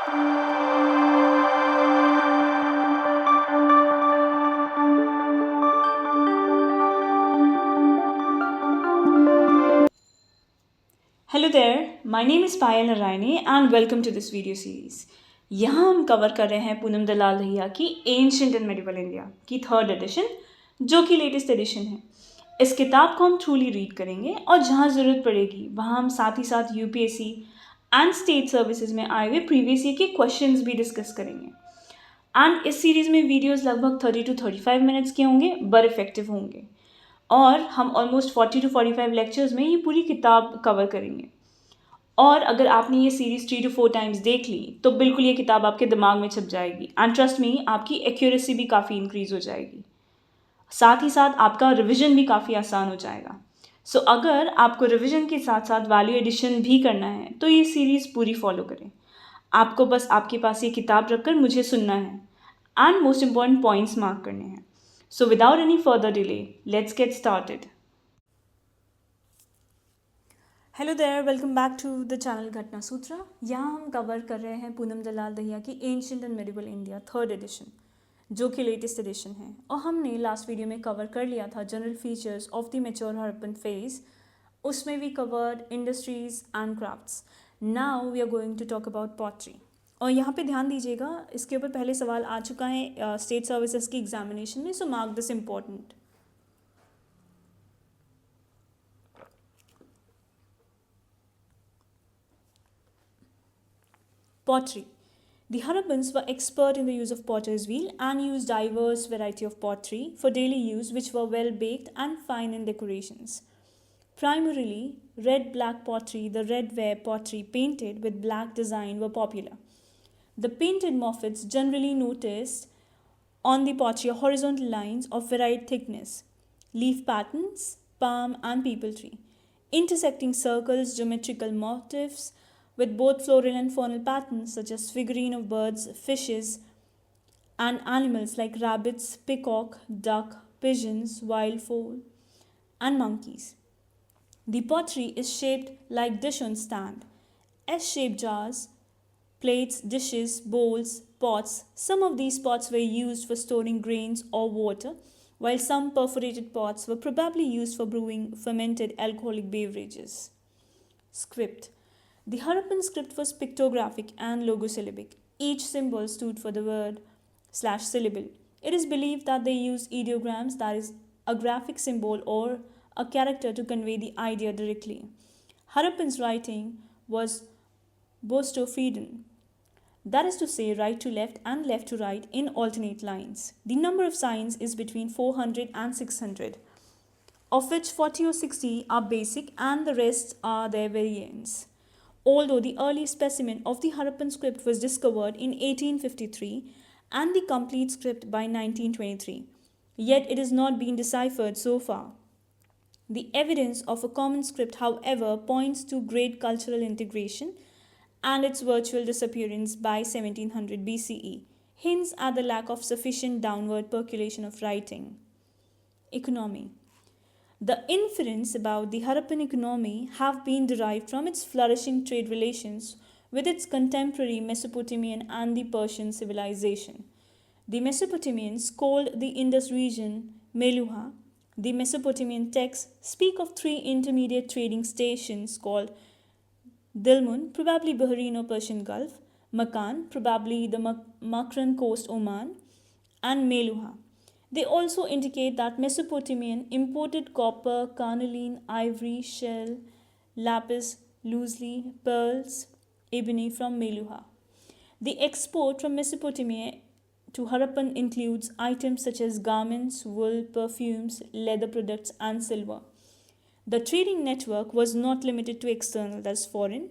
Hello there, my name is Payal Naraine and welcome to this video series. यहाँ हम cover कर रहे हैं पूनम दलाल दहिया की एंशिएंट एंड मेडिवल इंडिया की थर्ड एडिशन, जो कि लेटेस्ट एडिशन है। इस किताब को हम थ्रूली रीड करेंगे और जहाँ ज़रूरत पड़ेगी वहाँ हम साथ ही साथ यूपीएससी एंड स्टेट सर्विसेज में आए हुए प्रीवियस ईयर के क्वेश्चंस भी डिस्कस करेंगे। एंड इस सीरीज़ में वीडियोस लगभग 30 to 35 मिनट्स के होंगे, बड़े इफेक्टिव होंगे और हम ऑलमोस्ट 40 to 45 लेक्चर्स में ये पूरी किताब कवर करेंगे। और अगर आपने ये सीरीज़ 3 to 4 टाइम्स देख ली तो बिल्कुल ये किताब आपके दिमाग में छप जाएगी एंड ट्रस्ट मी, आपकी एक्यूरेसी भी काफ़ी इंक्रीज़ हो जाएगी। साथ ही साथ आपका रिवीजन भी काफ़ी आसान हो जाएगा। सो अगर आपको रिवीजन के साथ साथ वैल्यू एडिशन भी करना है तो ये सीरीज़ पूरी फॉलो करें। आपको बस आपके पास ये किताब रखकर मुझे सुनना है and most important points mark करने हैं। So without any further delay, let's get started. Hello there, welcome back to the channel Ghatna Sutra. यहाँ हम कवर कर रहे हैं पूनम दलाल दहिया की ancient and medieval India third edition, जो कि लेटेस्ट एडिशन है। और हमने लास्ट वीडियो में कवर कर लिया था general features of the mature Harappan phase. उसमें we covered industries and crafts. Now we are going to talk about pottery. और यहाँ पे ध्यान दीजिएगा, इसके ऊपर पहले सवाल आ चुका है स्टेट सर्विसेज की एग्जामिनेशन में, so mark this important. Pottery. The Harappans were expert in the use of potter's wheel and used diverse variety of pottery for daily use, which were well baked and fine in decorations. Primarily, red-black pottery, the redware pottery painted with black design were popular. The painted motifs generally noticed on the pottery are horizontal lines of varied thickness, leaf patterns, palm and peepal tree, intersecting circles, geometrical motifs with both floral and faunal patterns such as figurine of birds, fishes, and animals like rabbits, peacock, duck, pigeons, wild fowl, and monkeys. The pottery is shaped like dish on stand, S-shaped jars, plates, dishes, bowls, pots. Some of these pots were used for storing grains or water, while some perforated pots were probably used for brewing fermented alcoholic beverages. Script. The Harappan script was pictographic and logosyllabic. Each symbol stood for the word/syllable. It is believed that they used ideograms, that is, a graphic symbol or a character to convey the idea directly. Harappan's writing was Bostofeden, that is to say, right to left and left to right in alternate lines. The number of signs is between 400 and 600, of which 40 or 60 are basic and the rest are their variants. Although the early specimen of the Harappan script was discovered in 1853 and the complete script by 1923, yet it has not been deciphered so far. The evidence of a common script, however, points to great cultural integration and its virtual disappearance by 1700 BCE, hints at the lack of sufficient downward percolation of writing. Economy. The inference about the Harappan economy have been derived from its flourishing trade relations with its contemporary Mesopotamian and the Persian civilization. The Mesopotamians called the Indus region Meluha. The Mesopotamian texts speak of 3 intermediate trading stations called Dilmun, probably Bahrain or Persian Gulf, Makan, probably the Makran coast Oman, and Meluha. They also indicate that Mesopotamian imported copper, carnelian, ivory, shell, lapis lazuli, pearls, ebony from Meluha. The export from Mesopotamia to Harappan includes items such as garments, wool, perfumes, leather products, and silver. The trading network was not limited to external, that is foreign,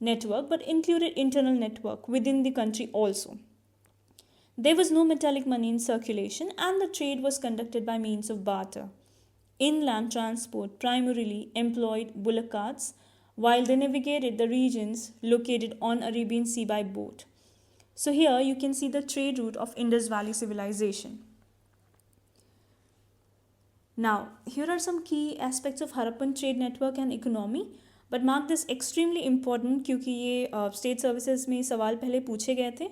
network, but included internal network within the country also. There was no metallic money in circulation and the trade was conducted by means of barter. Inland transport primarily employed bullock carts while they navigated the regions located on Arabian Sea by boat. So here you can see the trade route of Indus Valley civilization. Now, here are some key aspects of Harappan trade network and economy, but mark this extremely important क्योंकि ये state services में सवाल पहले पूछे गए थे.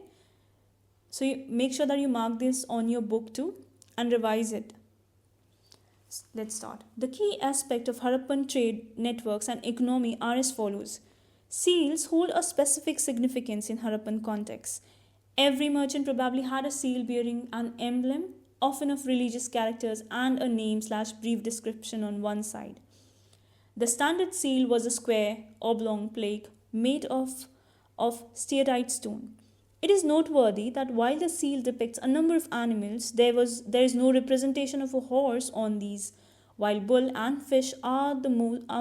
So you make sure that you mark this on your book too and revise it. Let's start. The key aspect of Harappan trade networks and economy are as follows. Seals hold a specific significance in Harappan context. Every merchant probably had a seal bearing an emblem, often of religious characters, and a name/brief description on one side. The standard seal was a square, oblong plate made of steatite stone. It is noteworthy that while the seal depicts a number of animals, there is no representation of a horse on these, while bull and fish are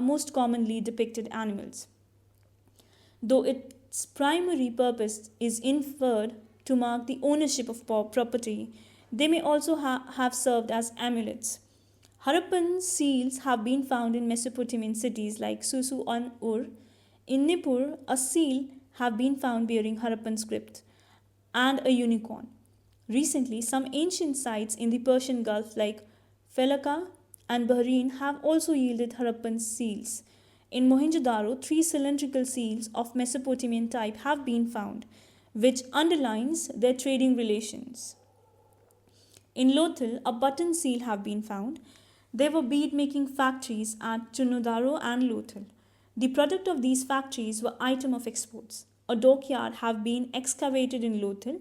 most commonly depicted animals. Though its primary purpose is inferred to mark the ownership of property, they may also have served as amulets. Harappan seals have been found in Mesopotamian cities like Susu and Ur. In Nippur, a seal have been found bearing Harappan script and a unicorn. Recently, some ancient sites in the Persian Gulf like Felaka and Bahrain have also yielded Harappan seals. In Mohenjo-daro, 3 cylindrical seals of Mesopotamian type have been found, which underlines their trading relations. In Lothal, a button seal have been found. There were bead-making factories at Chunodaro and Lothal. The product of these factories were item of exports. A dockyard have been excavated in Lothal,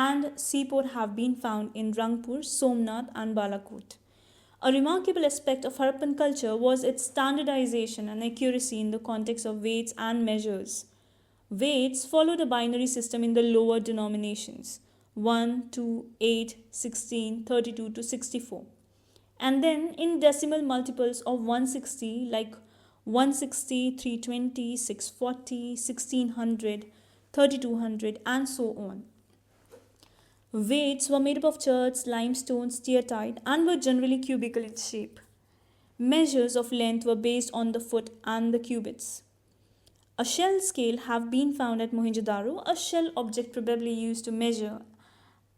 and seaport have been found in Rangpur, Somnath and Balakot. A remarkable aspect of Harappan culture was its standardization and accuracy in the context of weights and measures. Weights followed a binary system in the lower denominations 1, 2, 8, 16, 32 to 64. And then in decimal multiples of 160 like 160, 320, 640, 1600, 3200 and so on. Weights were made up of cherts, limestone, steatite and were generally cubical in shape. Measures of length were based on the foot and the cubits. A shell scale have been found at Mohenjo-daro. A shell object probably used to measure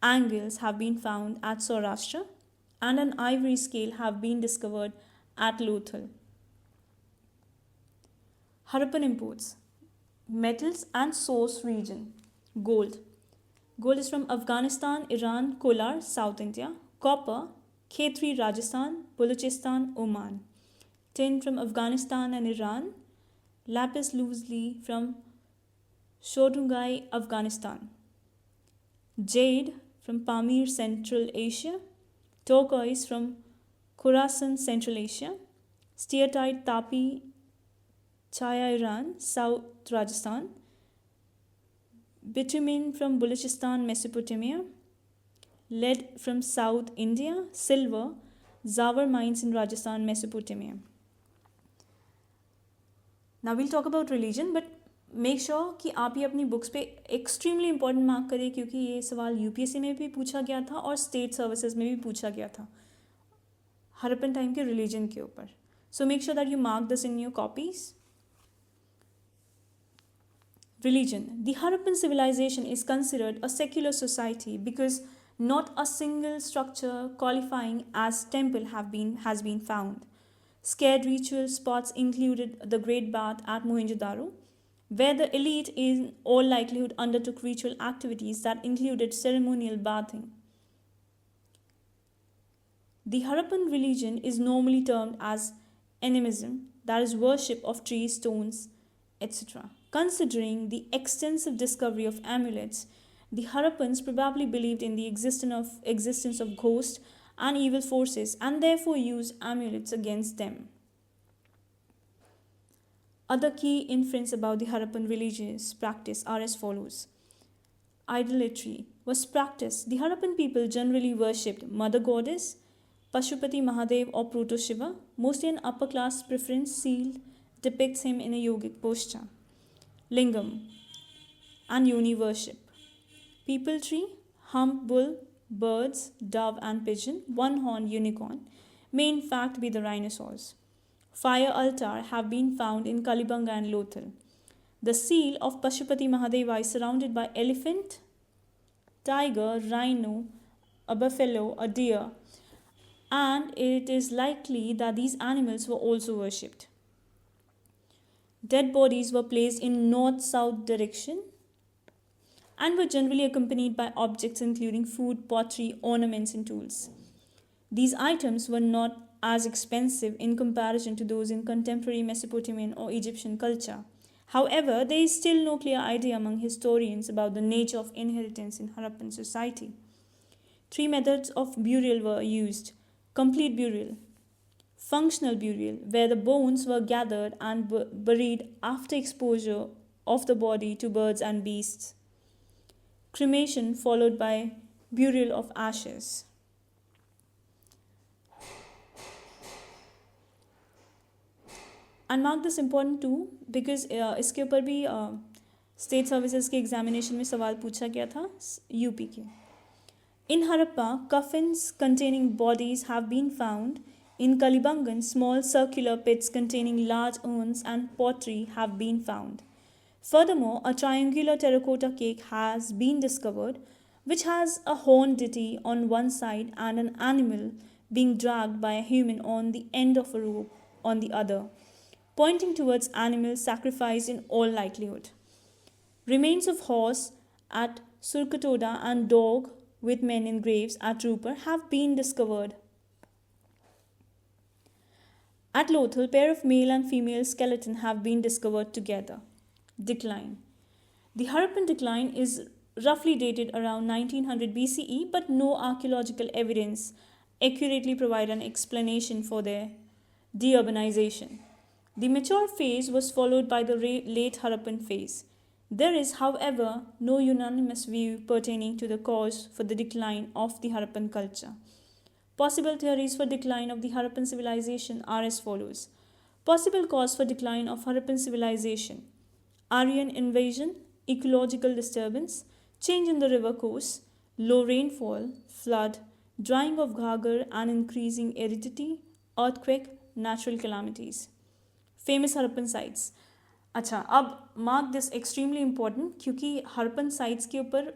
angles have been found at Saurashtra, and an ivory scale have been discovered at Lothal. Harappan imports. Metals and source region. Gold. Gold is from Afghanistan, Iran, Kolar, South India. Copper, Khetri, Rajasthan, Balochistan, Oman. Tin from Afghanistan and Iran. Lapis lazuli from Shodungai, Afghanistan. Jade from Pamir, Central Asia. Turquoise from Khorasan, Central Asia. Steatite, Tapi, Chaya, Iran, South Rajasthan. Bitumen from Balochistan, Mesopotamia. Lead from South India. Silver, Zawar mines in Rajasthan, Mesopotamia. Now we'll talk about religion, but make sure कि आप ये अपनी books पे extremely important mark करें क्योंकि ये सवाल UPSC में भी पूछा गया था और स्टेट सर्विसेज में भी पूछा गया था हरप्पन टाइम के रिलीजन के ऊपर. So make sure that you mark this in your copies. Religion. The Harappan civilization is considered a secular society because not a single structure qualifying as temple has been found. Scared ritual spots included the Great Bath at Mohenjo-daro, where the elite in all likelihood undertook ritual activities that included ceremonial bathing. The Harappan religion is normally termed as animism, that is worship of trees, stones, etc. Considering the extensive discovery of amulets, the Harappans probably believed in the existence of ghosts and evil forces and therefore used amulets against them. Other key inferences about the Harappan religious practice are as follows. Idolatry was practiced. The Harappan people generally worshipped Mother Goddess, Pashupati Mahadev or Proto Shiva. Mostly an upper class preference seal depicts him in a yogic posture. Lingam and Yoni worship. People tree, hump bull, birds, dove and pigeon, one-horned unicorn may in fact be the rhinoceros. Fire altar have been found in Kalibanga and Lothal. The seal of Pashupati Mahadeva is surrounded by elephant, tiger, rhino, a buffalo, a deer, and it is likely that these animals were also worshipped. Dead bodies were placed in north-south direction and were generally accompanied by objects including food, pottery, ornaments, and tools. These items were not as expensive in comparison to those in contemporary Mesopotamian or Egyptian culture. However, there is still no clear idea among historians about the nature of inheritance in Harappan society. 3 methods of burial were used: complete burial, functional burial, where the bones were gathered and buried after exposure of the body to birds and beasts, cremation followed by burial of ashes. And mark this important too because इसके ऊपर भी state services के examination में सवाल पूछा गया था UP के. In Harappa, coffins containing bodies have been found. In Kalibangan, small circular pits containing large urns and pottery have been found. Furthermore, a triangular terracotta cake has been discovered, which has a horned deity on one side and an animal being dragged by a human on the end of a rope on the other, pointing towards animal sacrifice in all likelihood. Remains of horse at Surkatoda and dog with men in graves at Rupar have been discovered. At Lothal, pair of male and female skeleton have been discovered together. Decline. The Harappan decline is roughly dated around 1900 BCE, but no archaeological evidence accurately provide an explanation for their deurbanization. The mature phase was followed by the late Harappan phase. There is, however, no unanimous view pertaining to the cause for the decline of the Harappan culture. Possible theories for decline of the Harappan civilization are as follows. Possible cause for decline of Harappan civilization: Aryan invasion, ecological disturbance, change in the river course, low rainfall, flood, drying of Ghaggar and increasing aridity, earthquake, natural calamities. Famous Harappan sites. अच्छा, अब mark this extremely important क्योंकि Harappan sites के ऊपर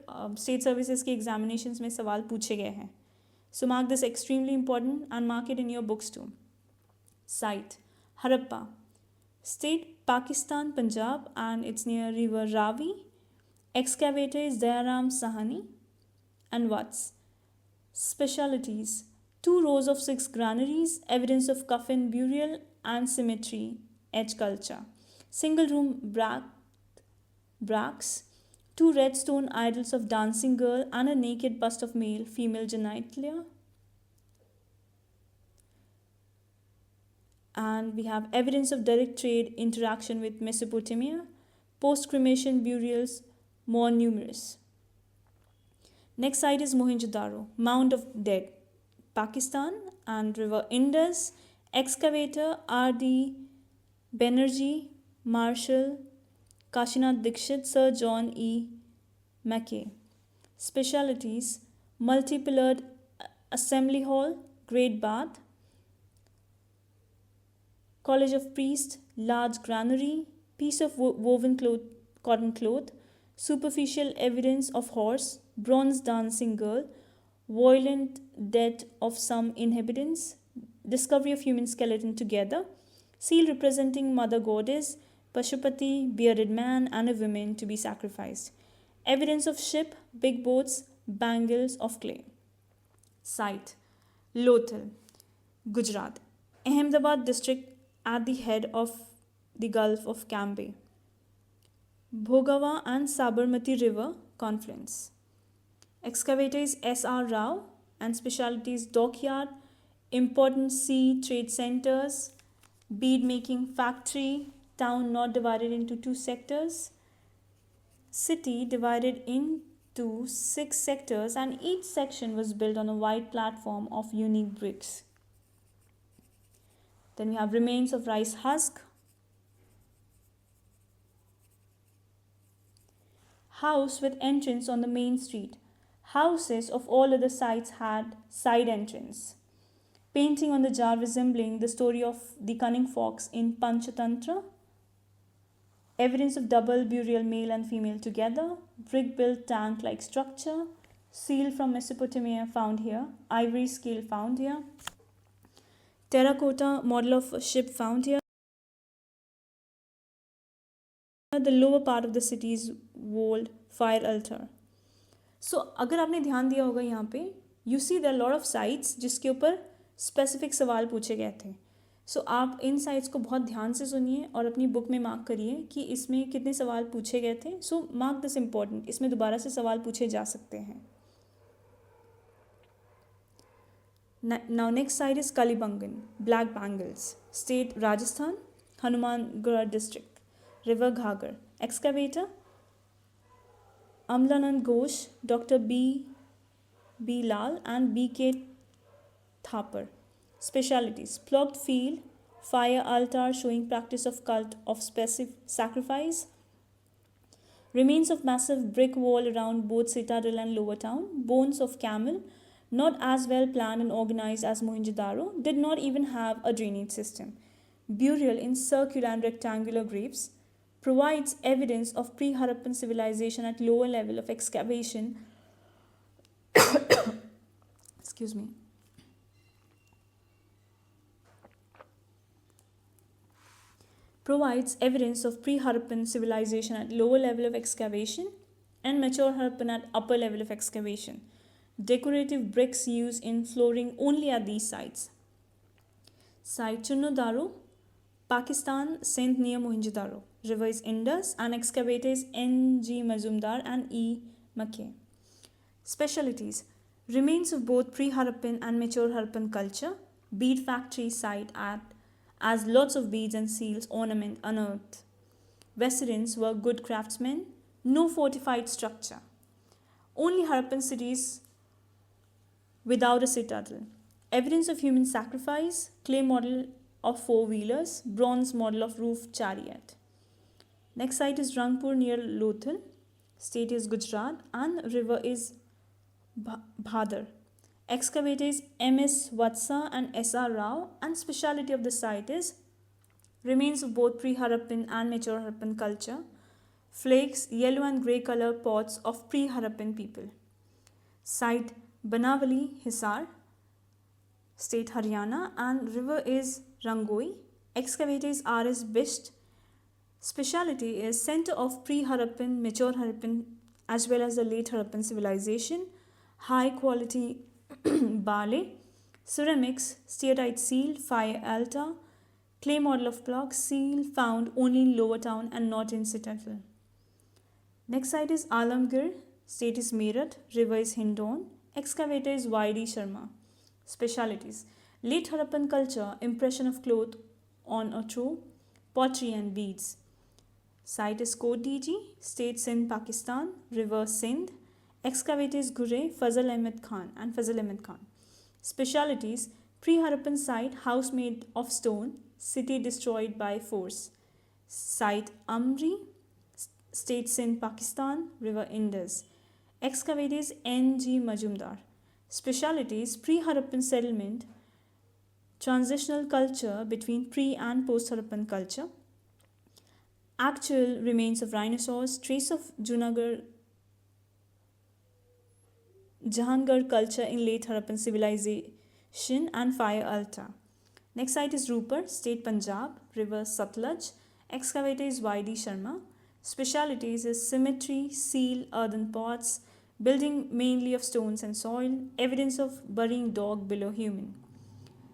state services के examinations में सवाल पूछे गए हैं. So mark this extremely important and mark it in your books too. Site Harappa, state Pakistan, Punjab, and it's near river Ravi. Excavator is Dayaram Sahani. And what's specialities: 2 rows of 6 granaries, evidence of coffin burial and cemetery, edge culture. Single room bracts, 2 red stone idols of dancing girl and a naked bust of male, female genitalia. And we have evidence of direct trade interaction with Mesopotamia. Post-cremation burials more numerous. Next site is Mohenjo-daro, Mound of Dead, Pakistan, and river Indus. Excavator R.D. Banerjee, Marshall, Kashinath Dikshit, Sir John E. Mackay. Specialities: multi-pillared assembly hall, great bath, college of priests, large granary, piece of woven cotton cloth, superficial evidence of horse, bronze dancing girl, violent death of some inhabitants, discovery of human skeleton together, seal representing mother goddess, Pashupati, bearded man, and a woman to be sacrificed. Evidence of ship, big boats, bangles of clay. Site: Lothal, Gujarat. Ahmedabad district at the head of the Gulf of Cambay. Bhogawa and Sabarmati river confluence. Excavator is S.R. Rao, and specialties: dockyard, important sea trade centers, bead making factory, town not divided into 2 sectors, city divided into 6 sectors, and each section was built on a wide platform of unique bricks. Then we have remains of rice husk, house with entrance on the main street. Houses of all other sites had side entrance. Painting on the jar resembling the story of the cunning fox in Panchatantra. Evidence of double burial, male and female together. Brick-built tank-like structure. Seal from Mesopotamia found here. Ivory scale found here. Terracotta model of a ship found here. the lower part of the city's walled fire altar. So अगर आपने ध्यान दिया होगा यहाँ पे you see there are lot of sites जिसके ऊपर specific सवाल पूछे गए थे. So आप इन साइट्स को बहुत ध्यान से सुनिए और अपनी बुक में मार्क करिए कि इसमें कितने सवाल पूछे गए थे. So mark this important. इसमें दोबारा से सवाल पूछे जा सकते हैं. Now next site is Kalibangan, Black Bangles, State Rajasthan, Hanumangarh District, River Ghagar. Excavator Amlanand Ghosh, Dr. B. Lal and B.K. Thapar. Specialities: plugged field, fire altar showing practice of cult of specific sacrifice, remains of massive brick wall around both citadel and lower town, bones of camel, not as well planned and organized as Mohenjo-daro, did not even have a drainage system. Burial in circular and rectangular graves provides evidence of pre-Harappan civilization at lower level of excavation. Excuse me. Provides evidence of pre-Harappan civilization at lower level of excavation and mature Harappan at upper level of excavation. Decorative bricks used in flooring only at these sites. Site Chunno-Daro, Pakistan, Sindh near Mohenjo-daro. River is Indus and excavators N.G. Mazumdar and E. Mackay. Specialities: remains of both pre-Harappan and mature Harappan culture. Bead factory site as lots of beads and seals ornament unearthed. Residents were good craftsmen. No fortified structure. Only Harappan cities without a citadel. Evidence of human sacrifice. Clay model of four-wheelers. Bronze model of roof chariot. Next site is Rangpur near Lothal. State is Gujarat and river is Bhadar. Excavators M.S. Vatsa and S.R. Rao, and speciality of the site is remains of both pre-Harappan and mature Harappan culture. Flakes, yellow and grey color pots of pre-Harappan people. Site Banavali, Hisar, State Haryana, and river is Rangoi. Excavators R.S. Bisht. Speciality is center of pre-Harappan, mature Harappan as well as the late Harappan civilization. High quality barley, ceramics, steatite seal, fire altar, clay model of plug, seal found only in lower town and not in citadel. Next site is Alamgir, state is Meerut, river is Hindon, excavator is Y.D. Sharma. Specialities: late Harappan culture, impression of cloth on a trough, pottery and beads. Site is Kot DG, state Sindh, Pakistan, river Sindh. Excavators Gure, Fazal Ahmed Khan and Fazal Ahmed Khan. Specialities: pre-Harappan site, house made of stone, city destroyed by force. Site Amri, state Sindh, Pakistan, river Indus. Excavators N.G. Majumdar. Specialities: pre-Harappan settlement, transitional culture between pre- and post-Harappan culture. Actual remains of rhinoceros, trace of Jahangarh culture in late Harappan civilization and fire altar. Next site is Rupar, state Punjab, river Satluj. Excavator is Y.D. Sharma. Specialities is symmetry, seal, earthen pots, building mainly of stones and soil, evidence of burying dog below human.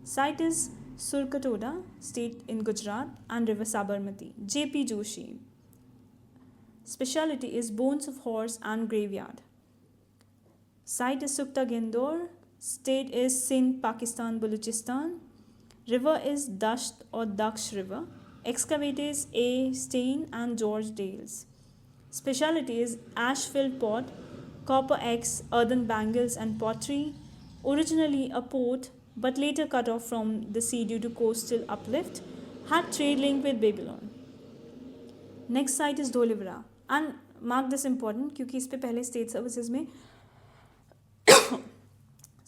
Site is Surkatoda, state in Gujarat, and river Sabarmati. J.P. Joshi. Speciality is bones of horse and graveyard. Site is Sukta Gendor, state is Sindh, Pakistan, Baluchistan. River is Dasht or Daksh river. Excavators A. Stein and George Dales. Speciality is ash-filled pot, copper X, earthen bangles and pottery. Originally a port but later cut off from the sea due to coastal uplift. Had trade link with Babylon. Next site is Dholivra and mark this important क्योंकि इस पे पहले state services में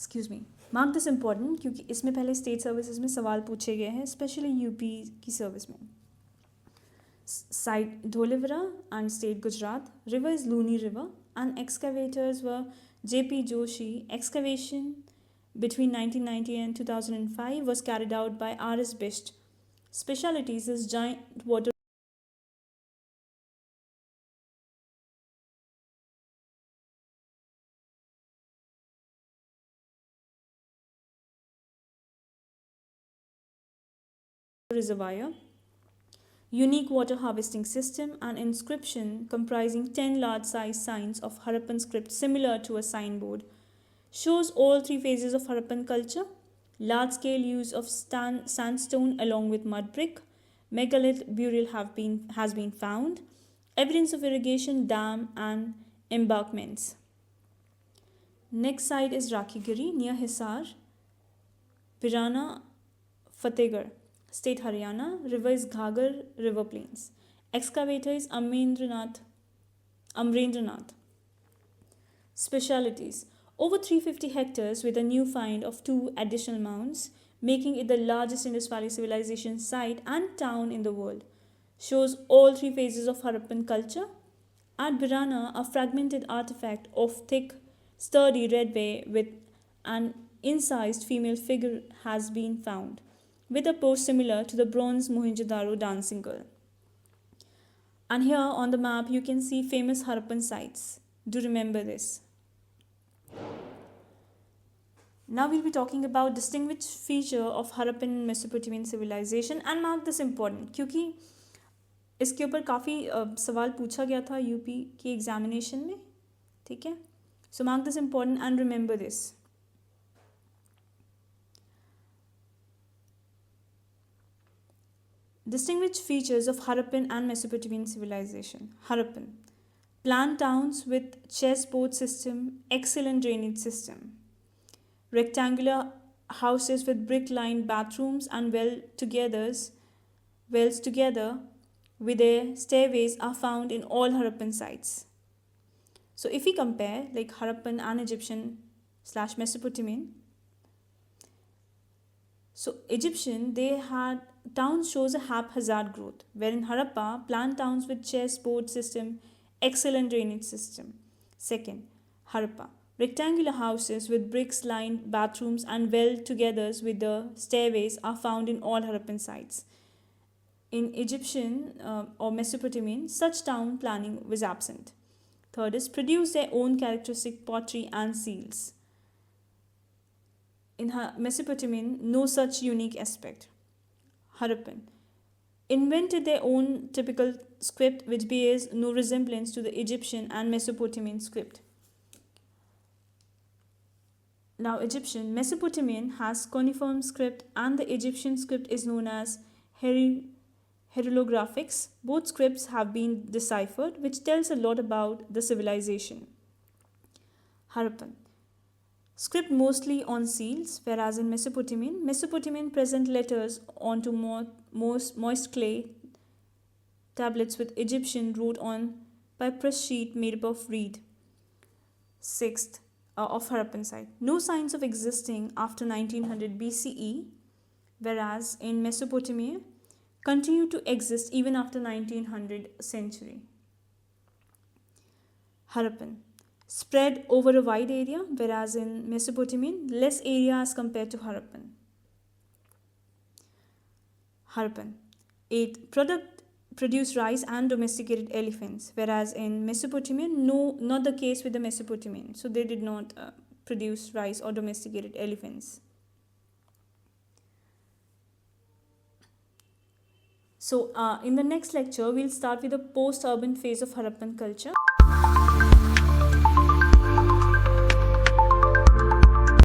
excuse me mark this important क्योंकि इसमें पहले state services में सवाल पूछे गए हैं स्पेशली यूपी की सर्विस में. Site Dholavira and state Gujarat. River is Luni river and excavators were J.P. Joshi. Excavation between 1990 and 2005 was carried out by R.S. Bisht. Specialities is giant water reservoir, unique water harvesting system, and inscription comprising 10 large-size signs of Harappan script similar to a signboard. Shows all three phases of Harappan culture: large-scale use of sandstone along with mud brick, megalith burial has been found, evidence of irrigation, dam, and embankments. Next site is Rakhigiri near Hisar, Pirana, Fatehgarh, State Haryana. River is Ghagar River Plains. Excavator is Amrendranath. Specialities: over 350 hectares with a new find of 2 additional mounds, making it the largest Indus Valley Civilization site and town in the world. Shows all three phases of Harappan culture. At Birana, a fragmented artifact of thick, sturdy redway with an incised female figure has been found, with a pose similar to the bronze Mohenjo-daro dancing girl. And here on the map you can see famous Harappan sites. Do remember this. Now we'll be talking about distinguished feature of Harappan Mesopotamian civilization, and mark this important क्योंकि इसके ऊपर काफ़ी सवाल पूछा गया था UP की examination में, ठीक है. So mark this important and remember this. Distinguished features of Harappan and Mesopotamian civilization. Harappan: planned towns with chessboard system, excellent drainage system. Rectangular houses with brick-lined bathrooms and wells together with their stairways are found in all Harappan sites. So if we compare like Harappan and Egyptian / Mesopotamian, so Egyptian, they had towns shows a haphazard growth, wherein Harappa, planned towns with chessboard system, excellent drainage system. Second, Harappa, rectangular houses with bricks lined bathrooms and well togethers with the stairways are found in all Harappan sites. In Egyptian or Mesopotamian, such town planning was absent. Third is produce their own characteristic pottery and seals. In Mesopotamian, no such unique aspect. Harappan invented their own typical script which bears no resemblance to the Egyptian and Mesopotamian script. Now Egyptian, Mesopotamian has cuneiform script and the Egyptian script is known as hieroglyphics. Both scripts have been deciphered, which tells a lot about the civilization. Harappan script mostly on seals, whereas in Mesopotamian present letters onto moist clay tablets with Egyptian wrote on papyrus sheet made up of reed. Sixth, of Harappan site, no signs of existing after 1900 BCE, whereas in Mesopotamia continue to exist even after 1900 century. Harappan spread over a wide area, whereas in Mesopotamian less area as compared to Harappan. Harappan 8. Produce rice and domesticated elephants, whereas in Mesopotamian, not the case with the Mesopotamian. So they did not produce rice or domesticated elephants. So in the next lecture, we'll start with the post-urban phase of Harappan culture.